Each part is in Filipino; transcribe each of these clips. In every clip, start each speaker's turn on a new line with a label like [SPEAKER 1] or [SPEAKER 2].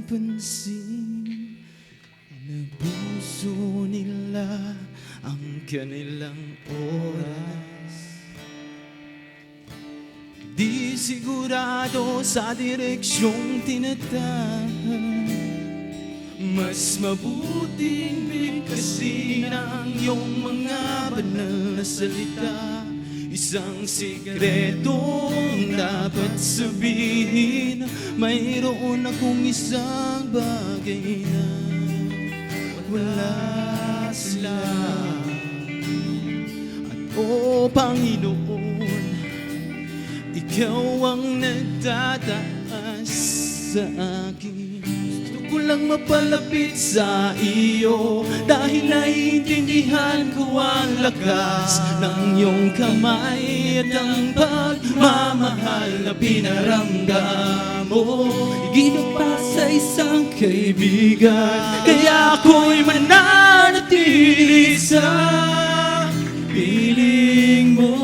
[SPEAKER 1] pansin na puso nila ang kanilang oras. Di sigurado sa direksyong tinatahan. Mas mabuting bigkasin ang iyong mga banal na salita. Isang sikretong dapat sabihin. Mayroon akong isang bagay na wala sila. At Panginoon, Ikaw ang nagtataas sa akin. Gusto ko lang mapalapit sa iyo, dahil naiintindihan ko ang lakas ng iyong kamay at ang pagmamahal na pinaramdam mo. Higit pa sa isang kaibigan, kaya ako'y mananatili sa piling mo,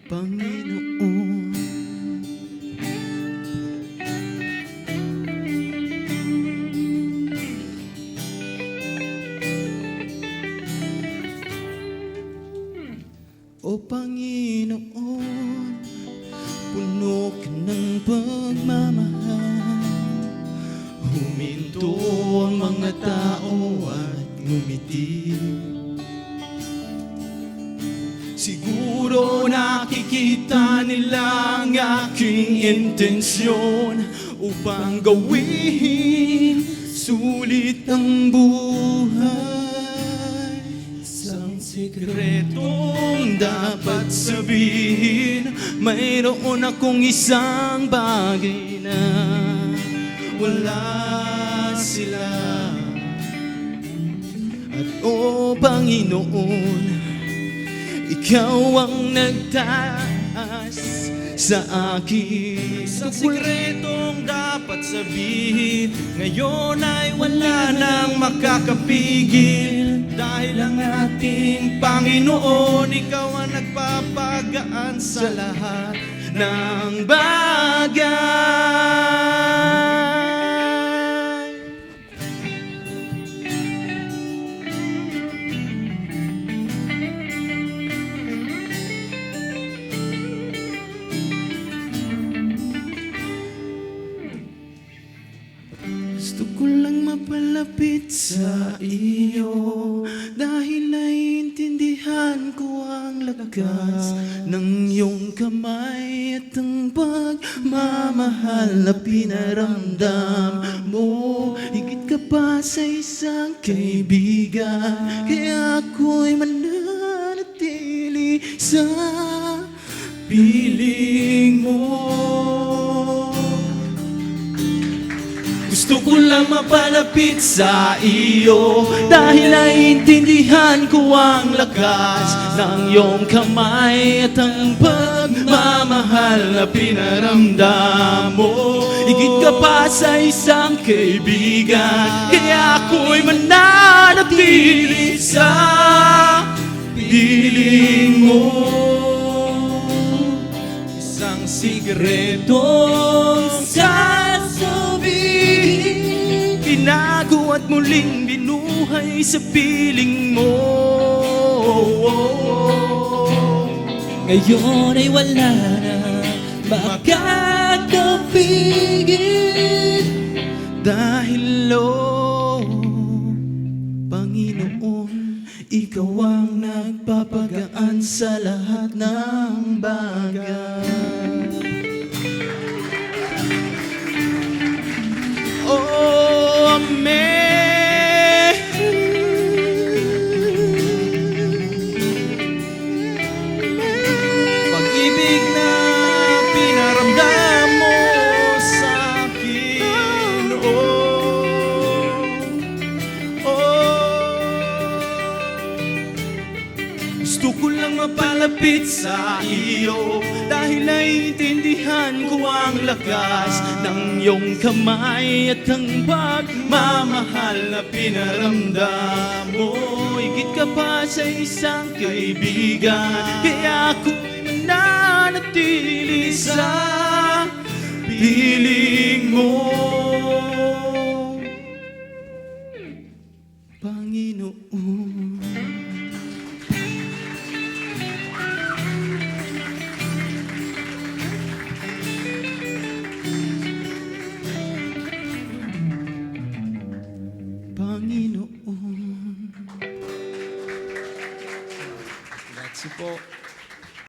[SPEAKER 1] Panginoon. O Panginoon, puno ka ng pagmamahal. Huminto ang mga tao at ngumiti. Siguro nakikita nila ang aking intensyon upang gawin sulit ang buhay. Isang sikretong dapat sabihin, mayroon akong isang bagay na wala sila. At Panginoon, Ikaw ang nagtaas sa akin. Isang sikretong dapat sabihin, ngayon ay wala nang makakapigil. Dahil ang ating Panginoon, Ikaw ang nagpapagaan sa lahat ng bagay. Gusto ko lang mapalapit sa iyo, dahil naiintindihan ko ang lakas ng iyong kamay at ang pagmamahal na pinaramdam mo. Higit ka pa sa isang kaibigan, kaya ako'y mananatili sa piling mo. Gusto ko lang mapalapit sa iyo, dahil naiintindihan ko ang lakas ng iyong kamay at ang pagmamahal na pinaramdam mo. Higit ka pa sa isang kaibigan, kaya ako'y mananatili sa piling mo. Isang sikretong sasabihin, tinago at muling binuhay sa piling mo.
[SPEAKER 2] Ngayon ay wala na makakapigil.
[SPEAKER 1] Dahil Panginoon, Ikaw ang nagpapagaan sa lahat ng bagay. Oh, Amen. Pag-ibig na pinaramdam mo sa akin, gusto ko lang mapalapit sa iyo, dahil naiintindihan ko ang lakas ng iyong kamay at ang pagmamahal na pinaramdam mo. Higit ka pa sa isang kaibigan, kaya ako'y mananatili sa piling mo, Panginoon. Panginoon. Grazie po.